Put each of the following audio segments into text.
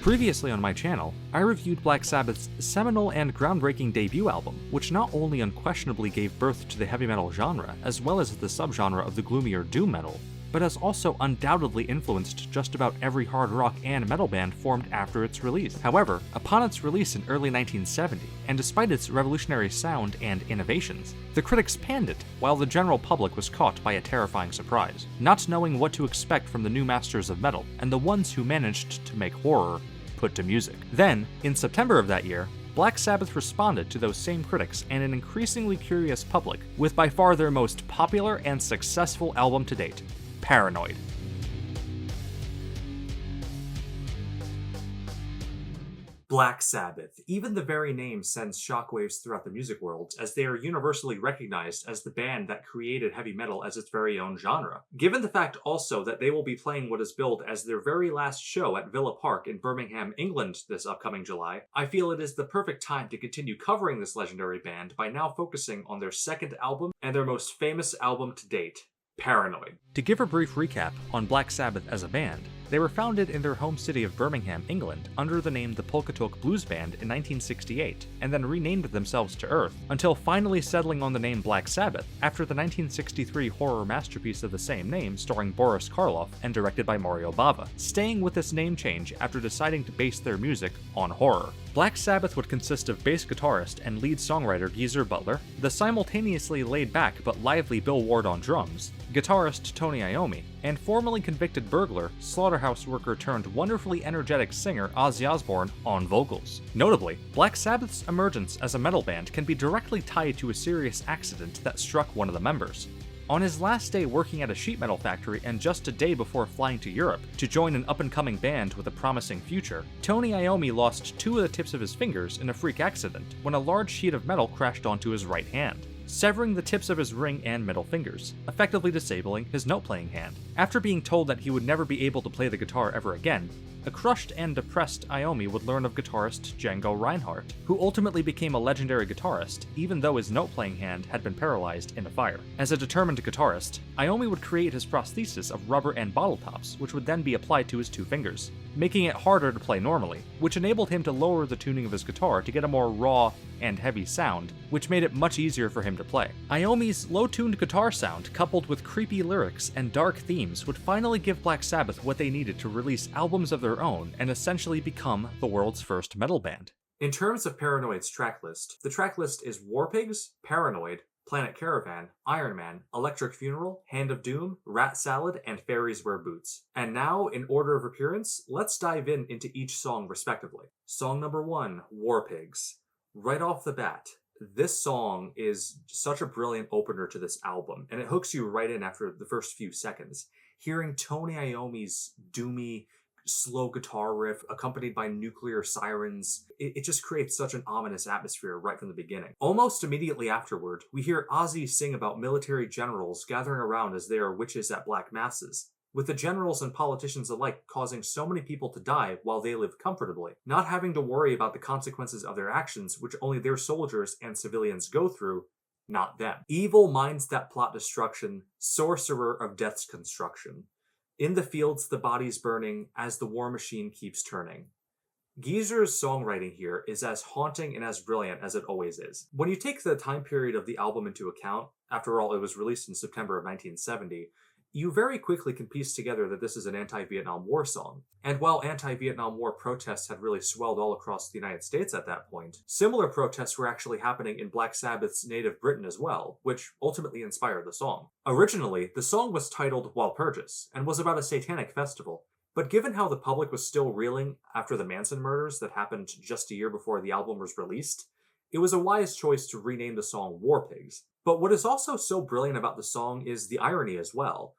Previously on my channel, I reviewed Black Sabbath's seminal and groundbreaking debut album, which not only unquestionably gave birth to the heavy metal genre, as well as the subgenre of the gloomier doom metal, but has also undoubtedly influenced just about every hard rock and metal band formed after its release. However, upon its release in early 1970, and despite its revolutionary sound and innovations, the critics panned it, while the general public was caught by a terrifying surprise, not knowing what to expect from the new masters of metal, and the ones who managed to make horror put to music. Then, in September of that year, Black Sabbath responded to those same critics and an increasingly curious public with by far their most popular and successful album to date, Paranoid. Black Sabbath. Even the very name sends shockwaves throughout the music world, as they are universally recognized as the band that created heavy metal as its very own genre. Given the fact also that they will be playing what is billed as their very last show at Villa Park in Birmingham, England this upcoming July, I feel it is the perfect time to continue covering this legendary band by now focusing on their second album and their most famous album to date, Paranoid. To give a brief recap on Black Sabbath as a band, they were founded in their home city of Birmingham, England, under the name the Polkatook Blues Band in 1968, and then renamed themselves to Earth, until finally settling on the name Black Sabbath after the 1963 horror masterpiece of the same name starring Boris Karloff and directed by Mario Bava, staying with this name change after deciding to base their music on horror. Black Sabbath would consist of bass guitarist and lead songwriter Geezer Butler, the simultaneously laid-back but lively Bill Ward on drums, guitarist Tony Iommi, and formerly convicted burglar, slaughterhouse worker turned wonderfully energetic singer Ozzy Osbourne on vocals. Notably, Black Sabbath's emergence as a metal band can be directly tied to a serious accident that struck one of the members. On his last day working at a sheet metal factory and just a day before flying to Europe to join an up-and-coming band with a promising future, Tony Iommi lost two of the tips of his fingers in a freak accident when a large sheet of metal crashed onto his right hand, severing the tips of his ring and middle fingers, effectively disabling his note-playing hand. After being told that he would never be able to play the guitar ever again, a crushed and depressed Iommi would learn of guitarist Django Reinhardt, who ultimately became a legendary guitarist, even though his note-playing hand had been paralyzed in a fire. As a determined guitarist, Iommi would create his prosthesis of rubber and bottle tops, which would then be applied to his two fingers, making it harder to play normally, which enabled him to lower the tuning of his guitar to get a more raw and heavy sound, which made it much easier for him to play. Iommi's low-tuned guitar sound, coupled with creepy lyrics and dark themes, would finally give Black Sabbath what they needed to release albums of their own and essentially become the world's first metal band. In terms of Paranoid's tracklist, the tracklist is Warpigs, Paranoid, Planet Caravan, Iron Man, Electric Funeral, Hand of Doom, Rat Salad, and Fairies Wear Boots. And now, in order of appearance, let's dive into each song respectively. Song number 1, Warpigs. Right off the bat, this song is such a brilliant opener to this album, and it hooks you right in after the first few seconds. Hearing Tony Iommi's doomy, slow guitar riff accompanied by nuclear sirens, it just creates such an ominous atmosphere right from the beginning. Almost immediately afterward, we hear Ozzy sing about military generals gathering around as they are witches at black masses, with the generals and politicians alike causing so many people to die while they live comfortably, not having to worry about the consequences of their actions, which only their soldiers and civilians go through, not them. Evil minds that plot destruction, sorcerer of death's construction. In the fields the bodies burning, as the war machine keeps turning. Geezer's songwriting here is as haunting and as brilliant as it always is. When you take the time period of the album into account, after all it was released in September of 1970, you very quickly can piece together that this is an anti-Vietnam War song. And while anti-Vietnam War protests had really swelled all across the United States at that point, similar protests were actually happening in Black Sabbath's native Britain as well, which ultimately inspired the song. Originally, the song was titled Walpurgis, and was about a satanic festival, but given how the public was still reeling after the Manson murders that happened just a year before the album was released, it was a wise choice to rename the song Warpigs. But what is also so brilliant about the song is the irony as well.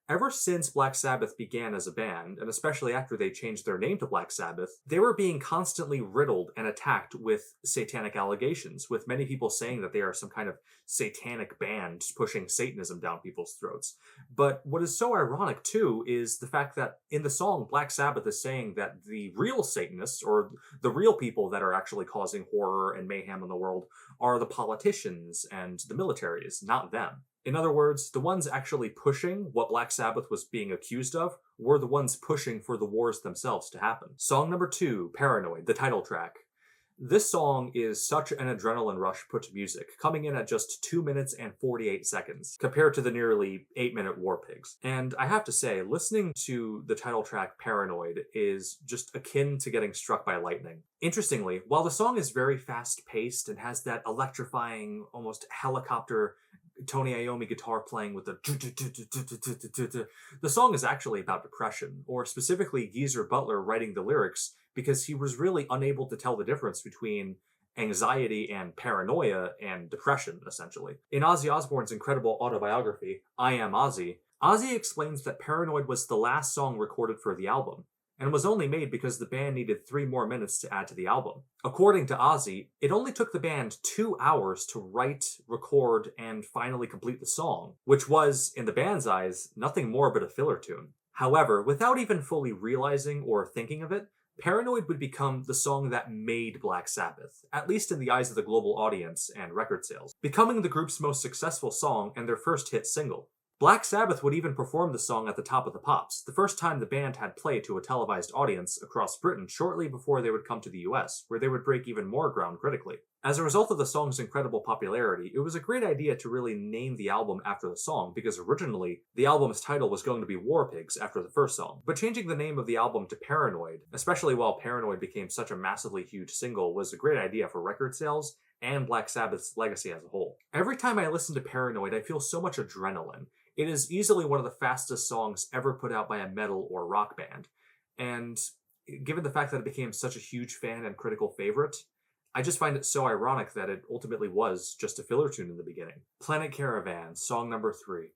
Ever since Black Sabbath began as a band, and especially after they changed their name to Black Sabbath, they were being constantly riddled and attacked with satanic allegations, with many people saying that they are some kind of satanic band pushing Satanism down people's throats. But what is so ironic, too, is the fact that in the song, Black Sabbath is saying that the real Satanists, or the real people that are actually causing horror and mayhem in the world, are the politicians and the militaries, not them. In other words, the ones actually pushing what Black Sabbath was being accused of were the ones pushing for the wars themselves to happen. Song number 2, Paranoid, the title track. This song is such an adrenaline rush put to music, coming in at just 2 minutes and 48 seconds, compared to the nearly 8-minute War Pigs. And I have to say, listening to the title track Paranoid is just akin to getting struck by lightning. Interestingly, while the song is very fast-paced and has that electrifying, almost helicopter Tony Iommi guitar playing with the song is actually about depression, or specifically Geezer Butler writing the lyrics because he was really unable to tell the difference between anxiety and paranoia and depression, essentially. In Ozzy Osbourne's incredible autobiography, I Am Ozzy, Ozzy explains that Paranoid was the last song recorded for the album, and was only made because the band needed 3 more minutes to add to the album. According to Ozzy, it only took the band 2 hours to write, record, and finally complete the song, which was, in the band's eyes, nothing more but a filler tune. However, without even fully realizing or thinking of it, Paranoid would become the song that made Black Sabbath, at least in the eyes of the global audience and record sales, becoming the group's most successful song and their first hit single. Black Sabbath would even perform the song at the Top of the Pops, the first time the band had played to a televised audience across Britain shortly before they would come to the US, where they would break even more ground critically. As a result of the song's incredible popularity, it was a great idea to really name the album after the song, because originally, the album's title was going to be War Pigs after the first song. But changing the name of the album to Paranoid, especially while Paranoid became such a massively huge single, was a great idea for record sales and Black Sabbath's legacy as a whole. Every time I listen to Paranoid, I feel so much adrenaline. It is easily one of the fastest songs ever put out by a metal or rock band, and given the fact that it became such a huge fan and critical favorite, I just find it so ironic that it ultimately was just a filler tune in the beginning. Planet Caravan, song number 3.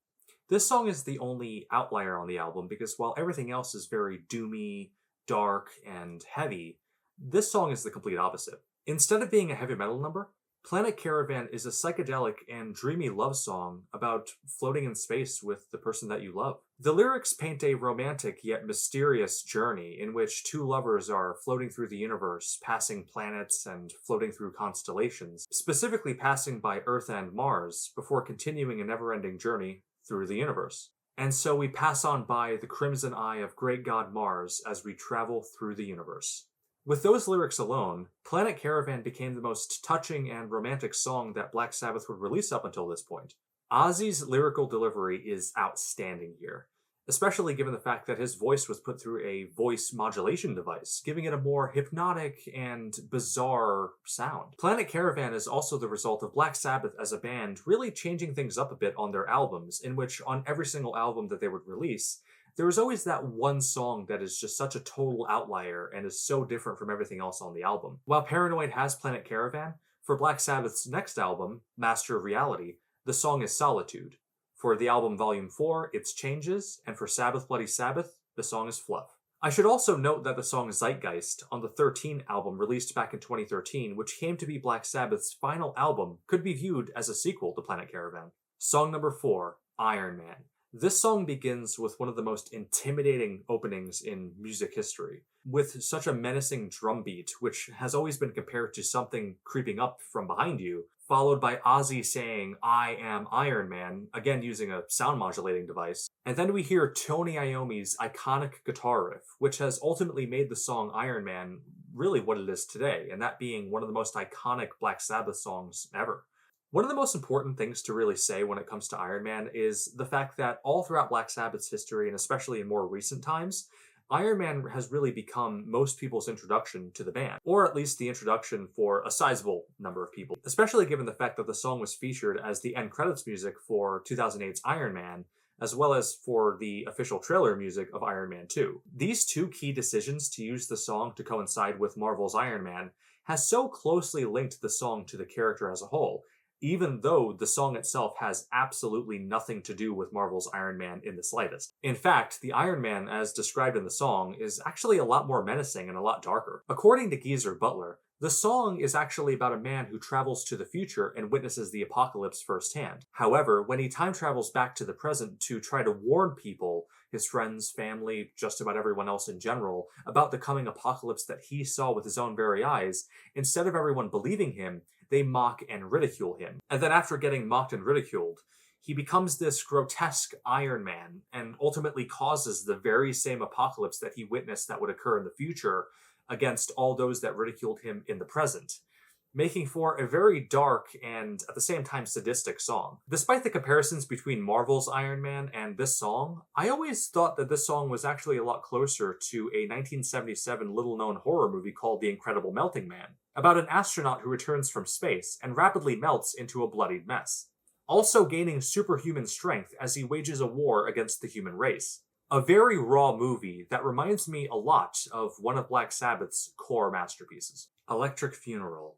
This song is the only outlier on the album because while everything else is very doomy, dark, and heavy, this song is the complete opposite. Instead of being a heavy metal number, Planet Caravan is a psychedelic and dreamy love song about floating in space with the person that you love. The lyrics paint a romantic yet mysterious journey in which 2 lovers are floating through the universe, passing planets and floating through constellations, specifically passing by Earth and Mars before continuing a never-ending journey through the universe. And so we pass on by the crimson eye of great god Mars as we travel through the universe. With those lyrics alone, Planet Caravan became the most touching and romantic song that Black Sabbath would release up until this point. Ozzy's lyrical delivery is outstanding here, especially given the fact that his voice was put through a voice modulation device, giving it a more hypnotic and bizarre sound. Planet Caravan is also the result of Black Sabbath as a band really changing things up a bit on their albums, in which on every single album that they would release, there was always that one song that is just such a total outlier and is so different from everything else on the album. While Paranoid has Planet Caravan, for Black Sabbath's next album, Master of Reality, the song is Solitude. For the album Volume 4, it's Changes, and for Sabbath Bloody Sabbath, the song is Fluff. I should also note that the song Zeitgeist on the 13 album released back in 2013, which came to be Black Sabbath's final album, could be viewed as a sequel to Planet Caravan. Song number 4, Iron Man. This song begins with one of the most intimidating openings in music history, with such a menacing drum beat, which has always been compared to something creeping up from behind you, followed by Ozzy saying, I am Iron Man, again using a sound modulating device. And then we hear Tony Iommi's iconic guitar riff, which has ultimately made the song Iron Man really what it is today, and that being one of the most iconic Black Sabbath songs ever. One of the most important things to really say when it comes to Iron Man is the fact that all throughout Black Sabbath's history, and especially in more recent times, Iron Man has really become most people's introduction to the band, or at least the introduction for a sizable number of people, especially given the fact that the song was featured as the end credits music for 2008's Iron Man, as well as for the official trailer music of Iron Man 2. These 2 key decisions to use the song to coincide with Marvel's Iron Man has so closely linked the song to the character as a whole, even though the song itself has absolutely nothing to do with Marvel's Iron Man in the slightest. In fact, the Iron Man, as described in the song, is actually a lot more menacing and a lot darker. According to Geezer Butler, the song is actually about a man who travels to the future and witnesses the apocalypse firsthand. However, when he time travels back to the present to try to warn people, his friends, family, just about everyone else in general, about the coming apocalypse that he saw with his own very eyes, instead of everyone believing him, they mock and ridicule him. And then after getting mocked and ridiculed, He becomes this grotesque Iron Man and ultimately causes the very same apocalypse that he witnessed that would occur in the future against all those that ridiculed him in the present, making for a very dark and at the same time sadistic song. Despite the comparisons between Marvel's Iron Man and this song, I always thought that this song was actually a lot closer to a 1977 little-known horror movie called The Incredible Melting Man, about an astronaut who returns from space and rapidly melts into a bloodied mess, also gaining superhuman strength as he wages a war against the human race. A very raw movie that reminds me a lot of one of Black Sabbath's core masterpieces, Electric Funeral.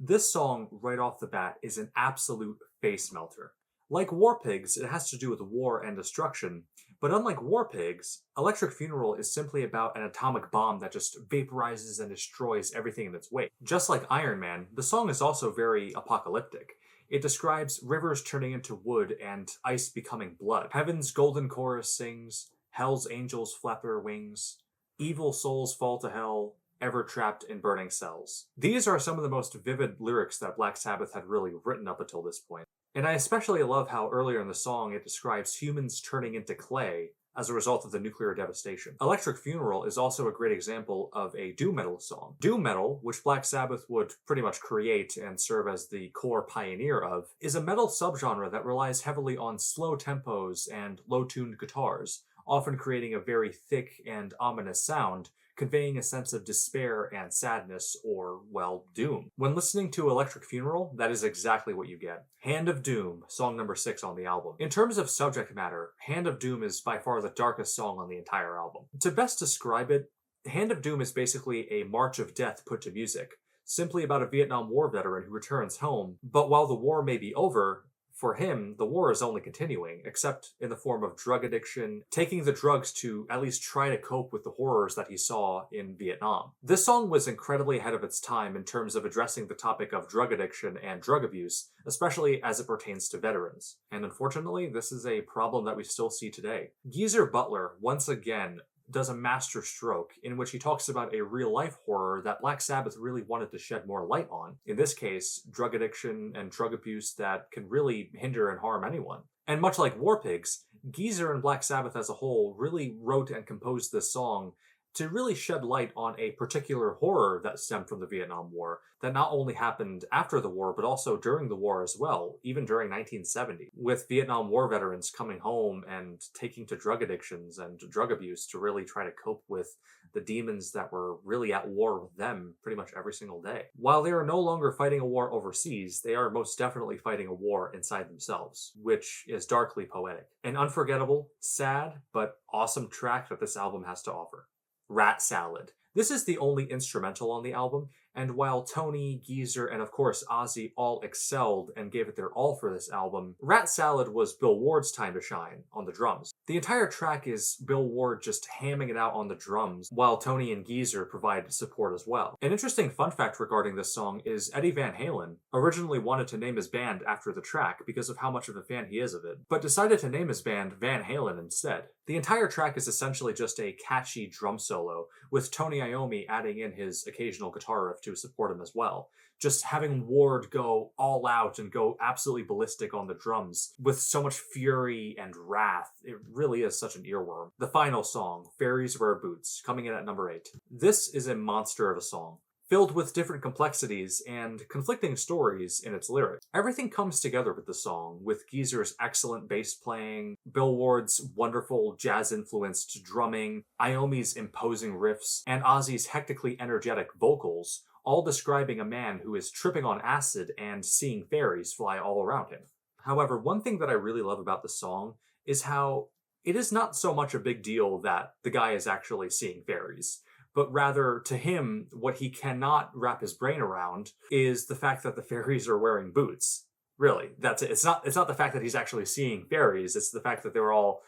This song, right off the bat, is an absolute face melter. Like War Pigs, it has to do with war and destruction, but unlike War Pigs, Electric Funeral is simply about an atomic bomb that just vaporizes and destroys everything in its wake. Just like Iron Man, the song is also very apocalyptic. It describes rivers turning into wood and ice becoming blood. Heaven's golden chorus sings, hell's angels flap their wings, evil souls fall to hell, ever trapped in burning cells. These are some of the most vivid lyrics that Black Sabbath had really written up until this point. And I especially love how earlier in the song it describes humans turning into clay as a result of the nuclear devastation. Electric Funeral is also a great example of a doom metal song. Doom metal, which Black Sabbath would pretty much create and serve as the core pioneer of, is a metal subgenre that relies heavily on slow tempos and low-tuned guitars, often creating a very thick and ominous sound, conveying a sense of despair and sadness, or, well, doom. When listening to Electric Funeral, that is exactly what you get. Hand of Doom, song number 6 on the album. In terms of subject matter, Hand of Doom is by far the darkest song on the entire album. To best describe it, Hand of Doom is basically a march of death put to music, simply about a Vietnam War veteran who returns home, but while the war may be over, for him, the war is only continuing, except in the form of drug addiction, taking the drugs to at least try to cope with the horrors that he saw in Vietnam. This song was incredibly ahead of its time in terms of addressing the topic of drug addiction and drug abuse, especially as it pertains to veterans. And unfortunately, this is a problem that we still see today. Geezer Butler, once again, does a master stroke in which he talks about a real-life horror that Black Sabbath really wanted to shed more light on. In this case, drug addiction and drug abuse that can really hinder and harm anyone. And much like War Pigs, Geezer and Black Sabbath as a whole really wrote and composed this song to really shed light on a particular horror that stemmed from the Vietnam War that not only happened after the war, but also during the war as well, even during 1970, with Vietnam War veterans coming home and taking to drug addictions and drug abuse to really try to cope with the demons that were really at war with them pretty much every single day. While they are no longer fighting a war overseas, they are most definitely fighting a war inside themselves, which is darkly poetic. An unforgettable, sad, but awesome track that this album has to offer. Rat Salad. This is the only instrumental on the album, and while Tony, Geezer, and of course Ozzy all excelled and gave it their all for this album, Rat Salad was Bill Ward's time to shine on the drums. The entire track is Bill Ward just hamming it out on the drums, while Tony and Geezer provide support as well. An interesting fun fact regarding this song is Eddie Van Halen originally wanted to name his band after the track because of how much of a fan he is of it, but decided to name his band Van Halen instead. The entire track is essentially just a catchy drum solo, with Tony Iommi adding in his occasional guitar riff to support him as well. Just having Ward go all out and go absolutely ballistic on the drums with so much fury and wrath, it really is such an earworm. The final song, Fairies Wear Boots, coming in at number 8. This is a monster of a song, filled with different complexities and conflicting stories in its lyrics. Everything comes together with the song, with Geezer's excellent bass playing, Bill Ward's wonderful jazz-influenced drumming, Iommi's imposing riffs, and Ozzy's hectically energetic vocals, all describing a man who is tripping on acid and seeing fairies fly all around him. However, one thing that I really love about the song is how it is not so much a big deal that the guy is actually seeing fairies, but rather to him, what he cannot wrap his brain around is the fact that the fairies are wearing boots. Really, that's it. It's not the fact that he's actually seeing fairies, it's the fact that they're all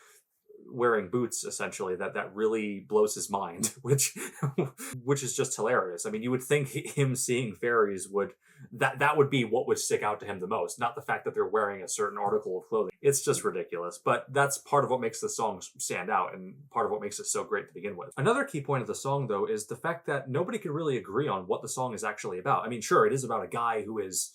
wearing boots, essentially, that really blows his mind, which is just hilarious. I mean, you would think him seeing fairies would that would be what would stick out to him the most, not the fact that they're wearing a certain article of clothing. It's just ridiculous, but that's part of what makes the song stand out and part of what makes it so great to begin with. Another key point of the song, though, is the fact that nobody can really agree on what the song is actually about. I mean, sure, it is about a guy who is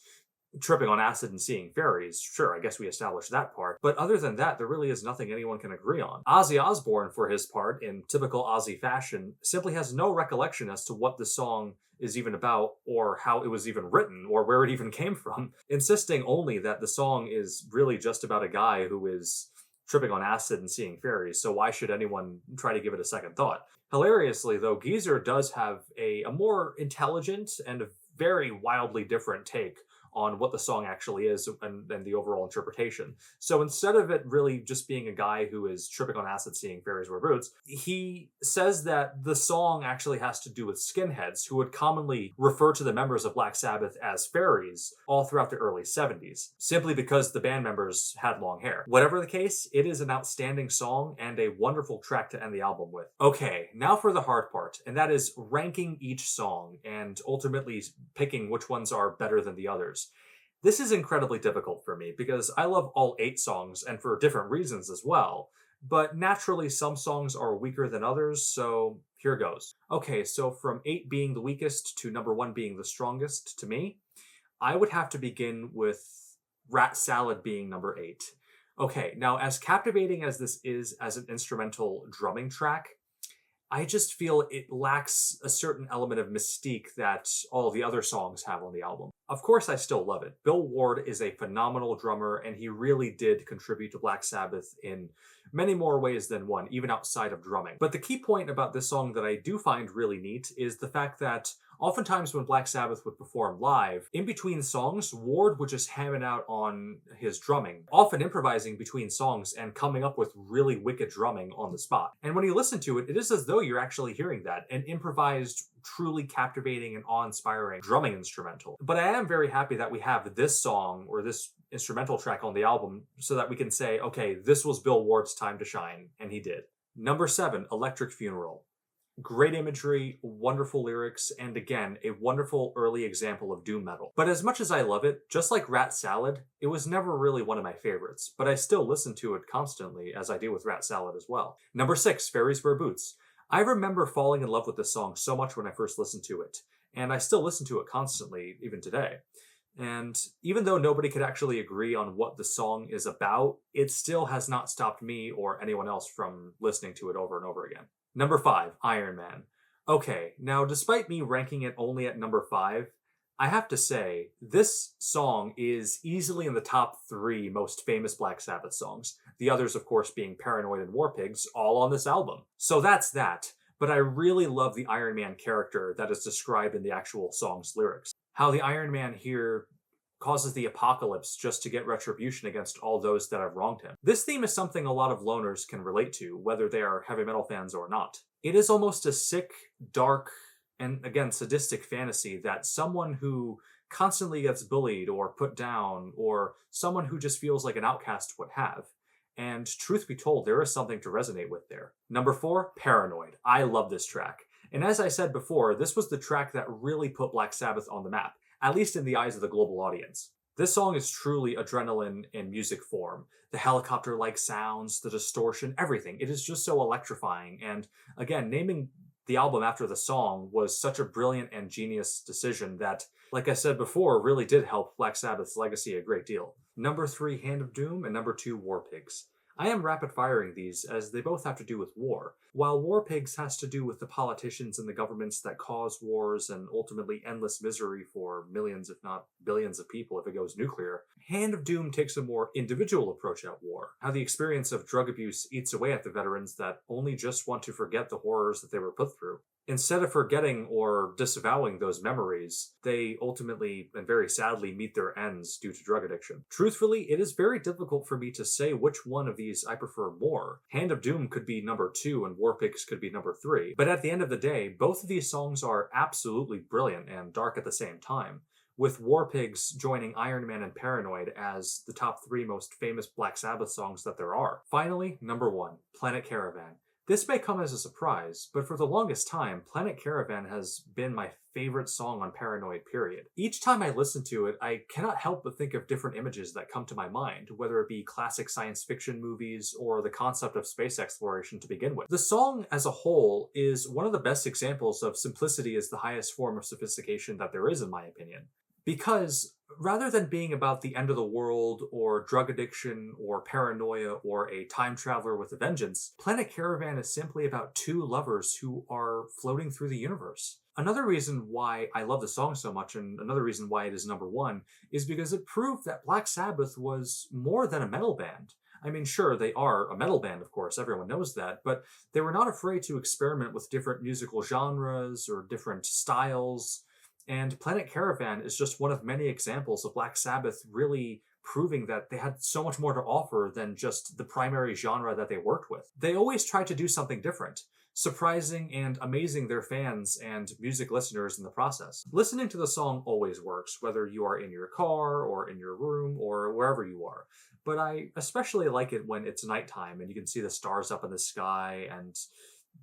tripping on acid and seeing fairies. Sure, I guess we established that part. But other than that, there really is nothing anyone can agree on. Ozzy Osbourne, for his part, in typical Ozzy fashion, simply has no recollection as to what the song is even about, or how it was even written, or where it even came from, insisting only that the song is really just about a guy who is tripping on acid and seeing fairies, so why should anyone try to give it a second thought? Hilariously, though, Geezer does have a more intelligent and a very wildly different take on what the song actually is and the overall interpretation. So instead of it really just being a guy who is tripping on acid seeing fairies wear boots, he says that the song actually has to do with skinheads who would commonly refer to the members of Black Sabbath as fairies all throughout the early 70s, simply because the band members had long hair. Whatever the case, it is an outstanding song and a wonderful track to end the album with. Okay, now for the hard part, and that is ranking each song and ultimately picking which ones are better than the others. This is incredibly difficult for me because I love all 8 songs and for different reasons as well. But naturally, some songs are weaker than others, so here goes. Okay, so from 8 being the weakest to number 1 being the strongest to me, I would have to begin with Rat Salad being number 8. Okay, now as captivating as this is as an instrumental drumming track, I just feel it lacks a certain element of mystique that all the other songs have on the album. Of course, I still love it. Bill Ward is a phenomenal drummer, and he really did contribute to Black Sabbath in many more ways than one, even outside of drumming. But the key point about this song that I do find really neat is the fact that oftentimes when Black Sabbath would perform live, in between songs, Ward would just ham it out on his drumming, often improvising between songs and coming up with really wicked drumming on the spot. And when you listen to it, it is as though you're actually hearing that, an improvised, truly captivating and awe-inspiring drumming instrumental. But I am very happy that we have this song, or this instrumental track on the album, so that we can say, okay, this was Bill Ward's time to shine, and he did. Number 7, Electric Funeral. Great imagery, wonderful lyrics, and again, a wonderful early example of doom metal. But as much as I love it, just like Rat Salad, it was never really one of my favorites, but I still listen to it constantly, as I do with Rat Salad as well. Number 6, Fairies Wear Boots. I remember falling in love with this song so much when I first listened to it, and I still listen to it constantly, even today. And even though nobody could actually agree on what the song is about, it still has not stopped me or anyone else from listening to it over and over again. Number 5, Iron Man. Okay, now despite me ranking it only at number 5, I have to say, this song is easily in the top 3 most famous Black Sabbath songs. The others, of course, being Paranoid and War Pigs, all on this album. So that's that, but I really love the Iron Man character that is described in the actual song's lyrics. How the Iron Man here causes the apocalypse just to get retribution against all those that have wronged him. This theme is something a lot of loners can relate to, whether they are heavy metal fans or not. It is almost a sick, dark, and again, sadistic fantasy that someone who constantly gets bullied or put down, or someone who just feels like an outcast would have. And truth be told, there is something to resonate with there. Number 4, Paranoid. I love this track. And as I said before, this was the track that really put Black Sabbath on the map, at least in the eyes of the global audience. This song is truly adrenaline in music form. The helicopter-like sounds, the distortion, everything. It is just so electrifying. And again, naming the album after the song was such a brilliant and genius decision that, like I said before, really did help Black Sabbath's legacy a great deal. Number 3, Hand of Doom, and number 2, War Pigs. I am rapid-firing these as they both have to do with war. While War Pigs has to do with the politicians and the governments that cause wars and ultimately endless misery for millions, if not billions of people if it goes nuclear, Hand of Doom takes a more individual approach at war. How the experience of drug abuse eats away at the veterans that only just want to forget the horrors that they were put through. Instead of forgetting or disavowing those memories, they ultimately and very sadly meet their ends due to drug addiction. Truthfully, it is very difficult for me to say which one of these I prefer more. Hand of Doom could be number 2 and War Pigs could be number 3. But at the end of the day, both of these songs are absolutely brilliant and dark at the same time, with War Pigs joining Iron Man and Paranoid as the top 3 most famous Black Sabbath songs that there are. Finally, number 1, Planet Caravan. This may come as a surprise, but for the longest time, Planet Caravan has been my favorite song on Paranoid, period. Each time I listen to it, I cannot help but think of different images that come to my mind, whether it be classic science fiction movies or the concept of space exploration to begin with. The song as a whole is one of the best examples of simplicity as the highest form of sophistication that there is, in my opinion. Because rather than being about the end of the world or drug addiction or paranoia or a time traveler with a vengeance, Planet Caravan is simply about two lovers who are floating through the universe. Another reason why I love the song so much, and another reason why it is number one, is because it proved that Black Sabbath was more than a metal band. I mean, sure, they are a metal band, of course, everyone knows that, but they were not afraid to experiment with different musical genres or different styles. And Planet Caravan is just one of many examples of Black Sabbath really proving that they had so much more to offer than just the primary genre that they worked with. They always tried to do something different, surprising and amazing their fans and music listeners in the process. Listening to the song always works, whether you are in your car or in your room or wherever you are. But I especially like it when it's nighttime and you can see the stars up in the sky and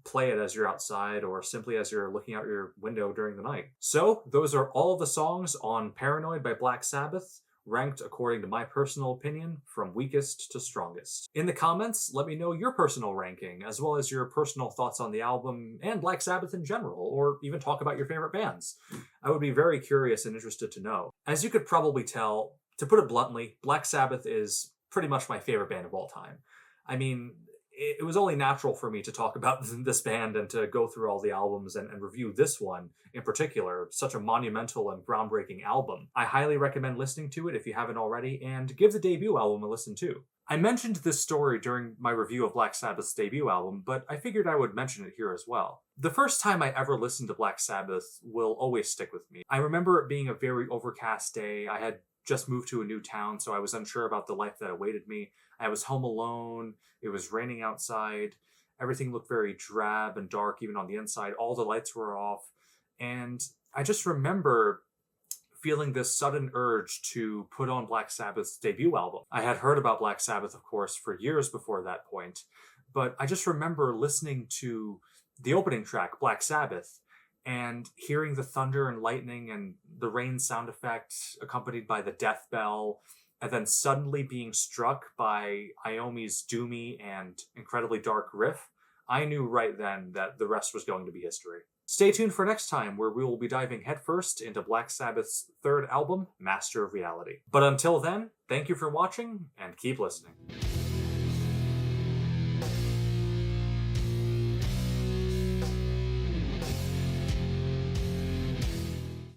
play it as you're outside or simply as you're looking out your window during the night. So, those are all of the songs on Paranoid by Black Sabbath, ranked according to my personal opinion from weakest to strongest. In the comments, let me know your personal ranking, as well as your personal thoughts on the album and Black Sabbath in general, or even talk about your favorite bands. I would be very curious and interested to know. As you could probably tell, to put it bluntly, Black Sabbath is pretty much my favorite band of all time. I mean, it was only natural for me to talk about this band and to go through all the albums and review this one in particular, such a monumental and groundbreaking album. I highly recommend listening to it if you haven't already, and give the debut album a listen too. I mentioned this story during my review of Black Sabbath's debut album, but I figured I would mention it here as well. The first time I ever listened to Black Sabbath will always stick with me. I remember it being a very overcast day. I had just moved to a new town, so I was unsure about the life that awaited me. I was home alone. It was raining outside. Everything looked very drab and dark, even on the inside. All the lights were off. And I just remember feeling this sudden urge to put on Black Sabbath's debut album. I had heard about Black Sabbath, of course, for years before that point, but I just remember listening to the opening track, Black Sabbath, and hearing the thunder and lightning and the rain sound effect accompanied by the death bell, and then suddenly being struck by Iommi's doomy and incredibly dark riff. I knew right then that the rest was going to be history. Stay tuned for next time, where we will be diving headfirst into Black Sabbath's third album, Master of Reality. But until then, thank you for watching, and keep listening.